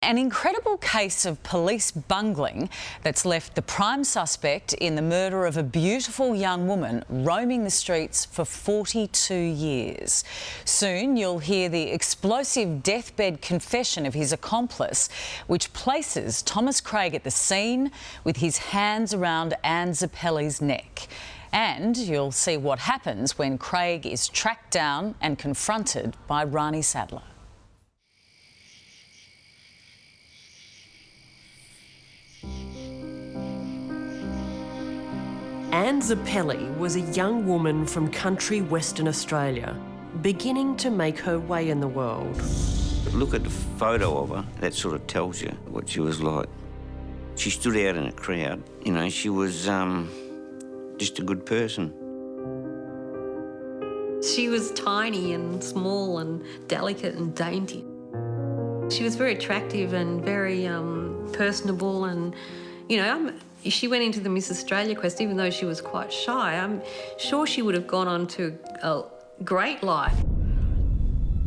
An incredible case of police bungling that's left the prime suspect in the murder of a beautiful young woman roaming the streets for 42 years. Soon you'll hear the explosive deathbed confession of his accomplice, which places Thomas Craig at the scene with his hands around Anne Zappelli's neck. And you'll see what happens when Craig is tracked down and confronted by Anne Zappelli. Anne Zappelli was a young woman from country Western Australia, beginning to make her way in the world. Look at the photo of her, that sort of tells you what she was like. She stood out in a crowd, you know, she was just a good person. She was tiny and small and delicate and dainty. She was very attractive and very personable, and, you know, she went into the Miss Australia quest, even though she was quite shy. I'm sure she would have gone on to a great life.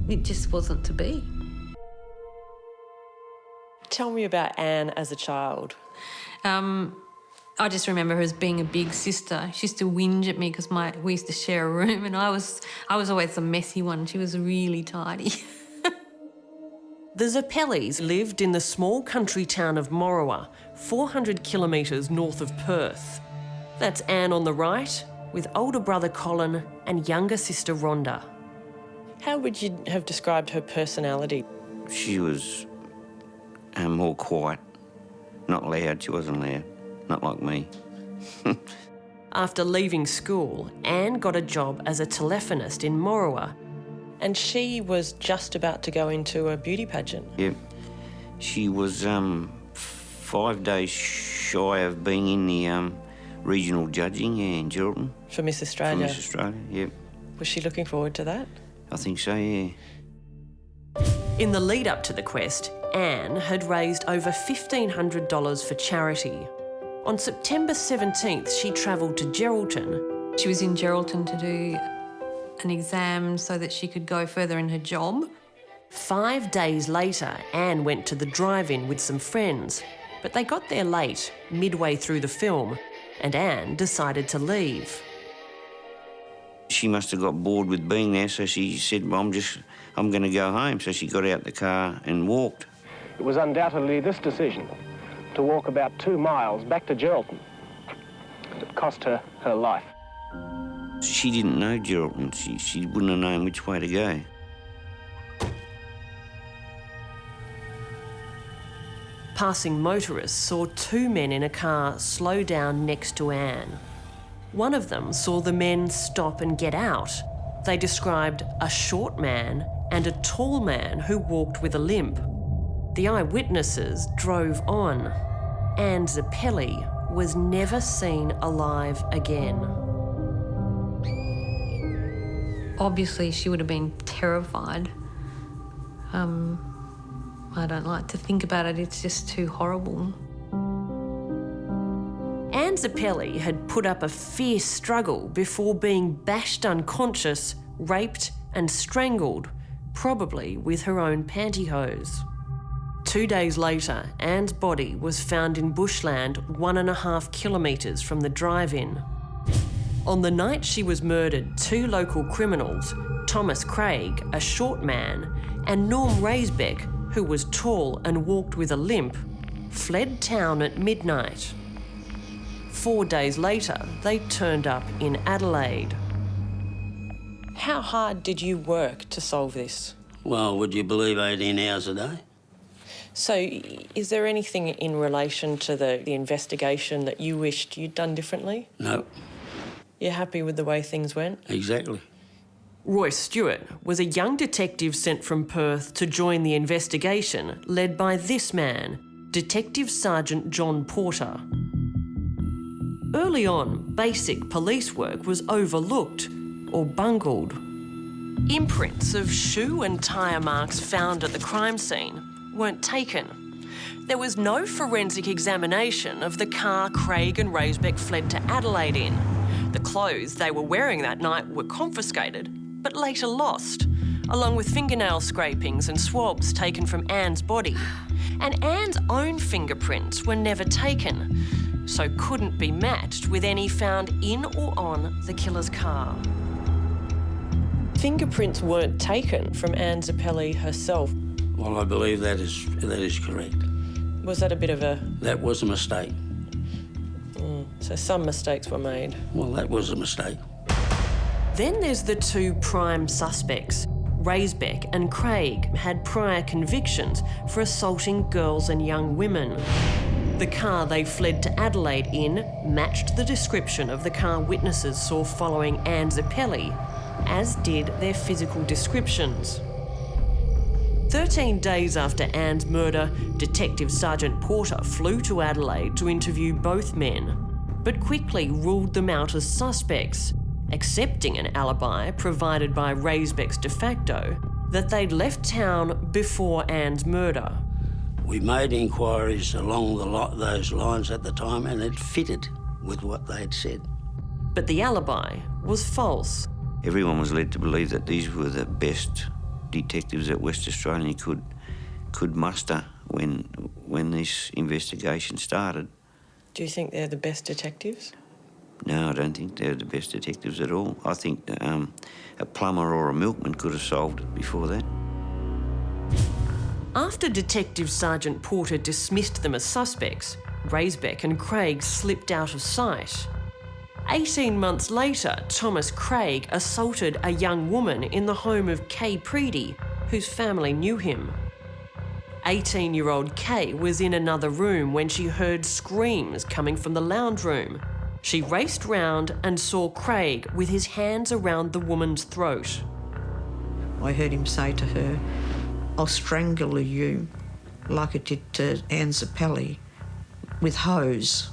It just wasn't to be. Tell me about Anne as a child. I just remember her as being a big sister. She used to whinge at me because we used to share a room, and I was always the messy one. She was really tidy. The Zappellis lived in the small country town of Moruwa, 400 kilometres north of Perth. That's Anne on the right, with older brother Colin and younger sister Rhonda. How would you have described her personality? She was more quiet, not loud. She wasn't loud, not like me. After leaving school, Anne got a job as a telephonist in Moruwa. And she was just about to go into a beauty pageant. Yep. She was 5 days shy of being in the regional judging in Geraldton. For Miss Australia? For Miss Australia, yep. Was she looking forward to that? I think so, yeah. In the lead up to the quest, Anne had raised over $1,500 for charity. On September 17th, she travelled to Geraldton. She was in Geraldton to do an exam so that she could go further in her job. 5 days later, Anne went to the drive-in with some friends, but they got there late, midway through the film, and Anne decided to leave. She must have got bored with being there, so she said, well, I'm going to go home. So she got out the car and walked. It was undoubtedly this decision to walk about 2 miles back to Geraldton that cost her her life. She didn't know Geraldton. She wouldn't have known which way to go. Passing motorists saw 2 men in a car slow down next to Anne. One of them saw the men stop and get out. They described a short man and a tall man who walked with a limp. The eyewitnesses drove on. Anne Zappelli was never seen alive again. Obviously, she would have been terrified. I don't like to think about it. It's just too horrible. Anne Zappelli had put up a fierce struggle before being bashed unconscious, raped and strangled, probably with her own pantyhose. 2 days later, Anne's body was found in bushland 1.5 kilometres from the drive-in. On the night she was murdered, 2 local criminals, Thomas Craig, a short man, and Norm Raisbeck, who was tall and walked with a limp, fled town at midnight. 4 days later, they turned up in Adelaide. How hard did you work to solve this? Well, would you believe 18 hours a day? So, is there anything in relation to the investigation that you wished you'd done differently? No. You're happy with the way things went? Exactly. Royce Stewart was a young detective sent from Perth to join the investigation led by this man, Detective Sergeant John Porter. Early on, basic police work was overlooked or bungled. Imprints of shoe and tyre marks found at the crime scene weren't taken. There was no forensic examination of the car Craig and Raisbeck fled to Adelaide in. The clothes they were wearing that night were confiscated, but later lost, along with fingernail scrapings and swabs taken from Anne's body. And Anne's own fingerprints were never taken, so couldn't be matched with any found in or on the killer's car. Fingerprints weren't taken from Anne Zappelli herself. Well, I believe that is correct. Was that a bit of a... That was a mistake. So some mistakes were made. Well, that was a mistake. Then there's the two prime suspects. Raisbeck and Craig had prior convictions for assaulting girls and young women. The car they fled to Adelaide in matched the description of the car witnesses saw following Anne Zappelli, as did their physical descriptions. 13 days after Anne's murder, Detective Sergeant Porter flew to Adelaide to interview both men, but quickly ruled them out as suspects, accepting an alibi provided by Raisbeck's de facto that they'd left town before Anne's murder. We made inquiries along those lines at the time, and it fitted with what they'd said. But the alibi was false. Everyone was led to believe that these were the best detectives that West Australia could muster when this investigation started. Do you think they're the best detectives? No, I don't think they're the best detectives at all. I think a plumber or a milkman could have solved it before that. After Detective Sergeant Porter dismissed them as suspects, Raisbeck and Craig slipped out of sight. 18 months later, Thomas Craig assaulted a young woman in the home of Kay Preedy, whose family knew him. 18-year-old Kay was in another room when she heard screams coming from the lounge room. She raced round and saw Craig with his hands around the woman's throat. I heard him say to her, "I'll strangle you," like it did to Anne Zappelli, with hose.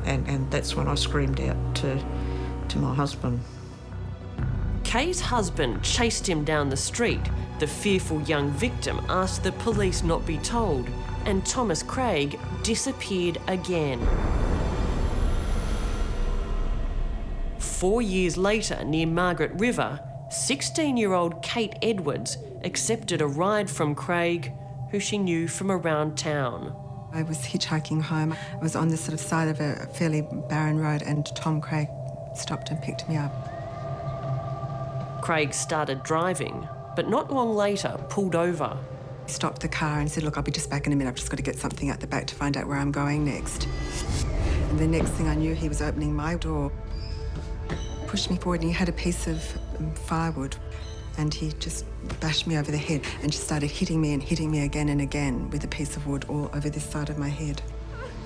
And that's when I screamed out to my husband. Kay's husband chased him down the street. The fearful young victim asked the police not be told, and Thomas Craig disappeared again. 4 years later, near Margaret River, 16-year-old Kate Edwards accepted a ride from Craig, who she knew from around town. I was hitchhiking home. I was on the sort of side of a fairly barren road, and Tom Craig stopped and picked me up. Craig started driving, but not long later pulled over. He stopped the car and said, "Look, I'll be just back in a minute. I've just got to get something out the back to find out where I'm going next." And the next thing I knew, he was opening my door, pushed me forward, and he had a piece of firewood, and he just bashed me over the head and just started hitting me and hitting me again and again with a piece of wood all over this side of my head.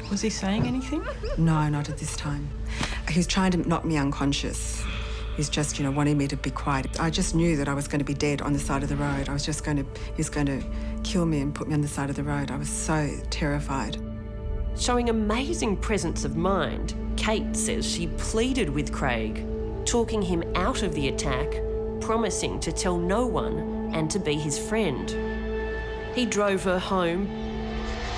Was he saying anything? No, not at this time. He was trying to knock me unconscious. He's just, wanting me to be quiet. I just knew that I was going to be dead on the side of the road. He was going to kill me and put me on the side of the road. I was so terrified. Showing amazing presence of mind, Kate says she pleaded with Craig, talking him out of the attack, promising to tell no one and to be his friend. He drove her home,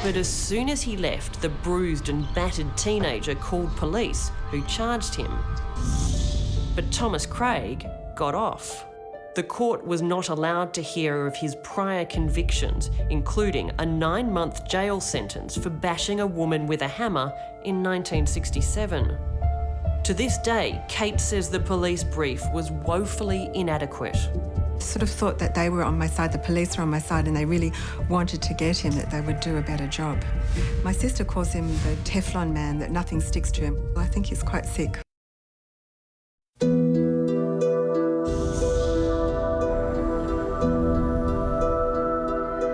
but as soon as he left, the bruised and battered teenager called police, who charged him. But Thomas Craig got off. The court was not allowed to hear of his prior convictions, including a 9-month jail sentence for bashing a woman with a hammer in 1967. To this day, Kate says the police brief was woefully inadequate. I sort of thought that they were on my side, the police were on my side, and they really wanted to get him, that they would do a better job. My sister calls him the Teflon man, that nothing sticks to him. I think he's quite sick.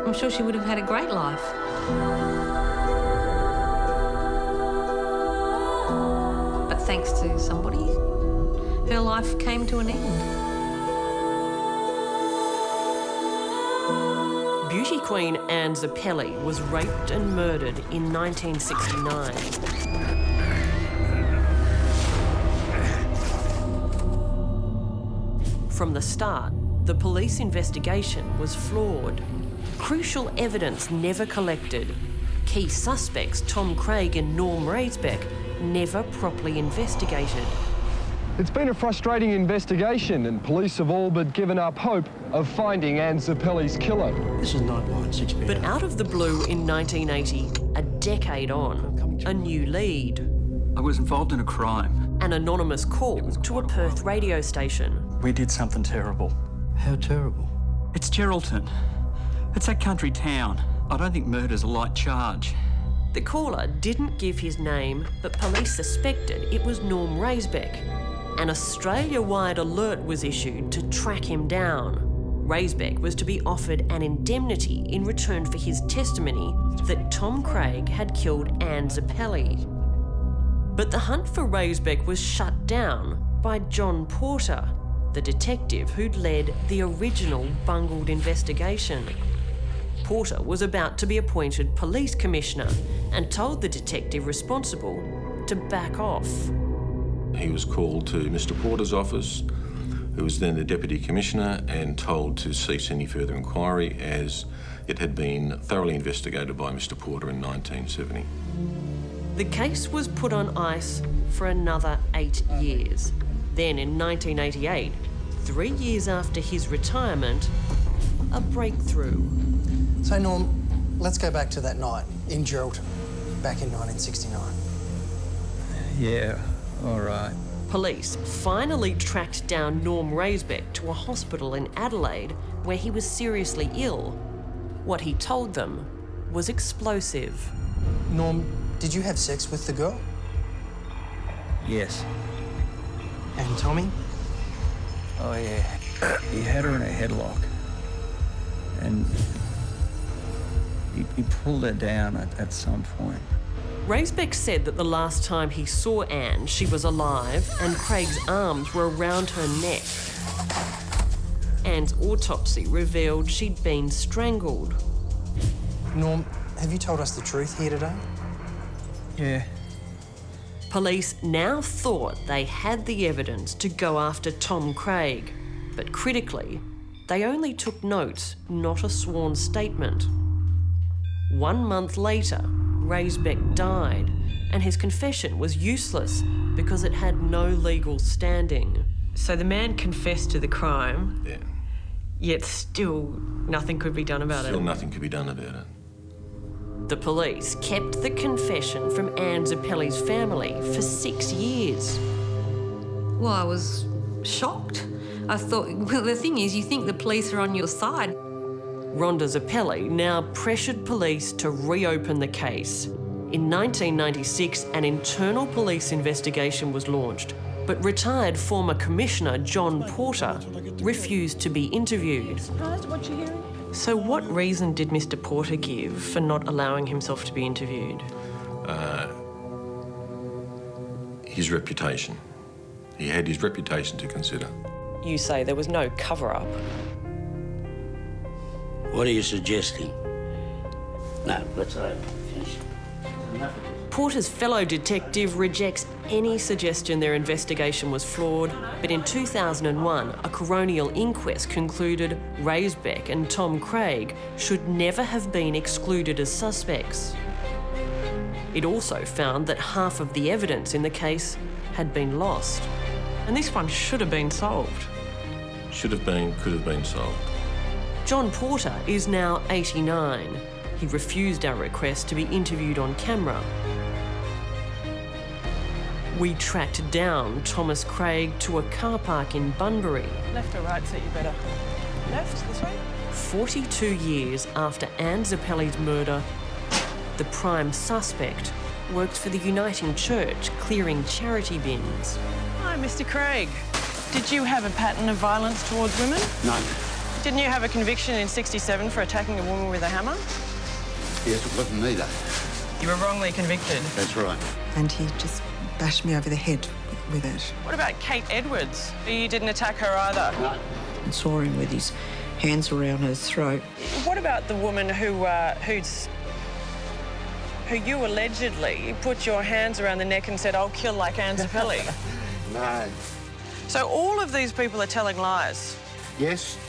I'm sure she would have had a great life. But thanks to somebody, her life came to an end. Beauty queen Anne Zappelli was raped and murdered in 1969. From the start, the police investigation was flawed. Crucial evidence never collected. Key suspects Tom Craig and Norm Raisbeck never properly investigated. It's been a frustrating investigation and police have all but given up hope of finding Anne Zappelli's killer. This is Nightline 6 p.m. But out of the blue in 1980, a decade on, a new lead. I was involved in a crime. An anonymous call to a Perth radio station. We did something terrible. How terrible? It's Geraldton. It's that country town. I don't think murder's a light charge. The caller didn't give his name, but police suspected it was Norm Raisbeck. An Australia-wide alert was issued to track him down. Raisbeck was to be offered an indemnity in return for his testimony that Tom Craig had killed Anne Zappelli. But the hunt for Raisbeck was shut down by John Porter, the detective who'd led the original bungled investigation. Porter was about to be appointed police commissioner and told the detective responsible to back off. He was called to Mr. Porter's office, who was then the Deputy Commissioner, and told to cease any further inquiry as it had been thoroughly investigated by Mr. Porter in 1970. The case was put on ice for another 8 years. Then in 1988, 3 years after his retirement, a breakthrough. So Norm, let's go back to that night in Geraldton, back in 1969. Yeah, all right. Police finally tracked down Norm Raisbeck to a hospital in Adelaide where he was seriously ill. What he told them was explosive. Norm, did you have sex with the girl? Yes. And Tommy? Oh, yeah. He had her in a headlock. And he pulled her down at some point. Raisbeck said that the last time he saw Anne, she was alive and Craig's arms were around her neck. Anne's autopsy revealed she'd been strangled. Norm, have you told us the truth here today? Yeah. Police now thought they had the evidence to go after Tom Craig, but critically, they only took notes, not a sworn statement. 1 month later, Raisbeck died, and his confession was useless because it had no legal standing. So the man confessed to the crime, Yeah. yet still nothing could be done about it. Still nothing could be done about it. The police kept the confession from Anne Zappelli's family for 6 years. Well, I was shocked. I thought, well, the thing is, you think the police are on your side. Rhonda Zappelli now pressured police to reopen the case. In 1996, an internal police investigation was launched, but retired former Commissioner John Porter refused to be interviewed. So what reason did Mr. Porter give for not allowing himself to be interviewed? His reputation. He had his reputation to consider. You say there was no cover-up. What are you suggesting? No, let's finish. Enough of this. Porter's fellow detective rejects any suggestion their investigation was flawed, but in 2001, a coronial inquest concluded Raisbeck and Tom Craig should never have been excluded as suspects. It also found that half of the evidence in the case had been lost. And this one should have been solved. Should have been, could have been solved. John Porter is now 89. He refused our request to be interviewed on camera. We tracked down Thomas Craig to a car park in Bunbury. Left or right, so you better. Left, this way? 42 years after Anne Zappelli's murder, the prime suspect worked for the Uniting Church, clearing charity bins. Hi, Mr. Craig. Did you have a pattern of violence towards women? No. Didn't you have a conviction in '67 for attacking a woman with a hammer? Yes, it wasn't me, though. You were wrongly convicted. That's right. And he just bashed me over the head with it. What about Kate Edwards? You didn't attack her either? No. I saw him with his hands around her throat. What about the woman who you allegedly put your hands around the neck and said, "I'll kill like Anne Zappelli"? No. So all of these people are telling lies? Yes,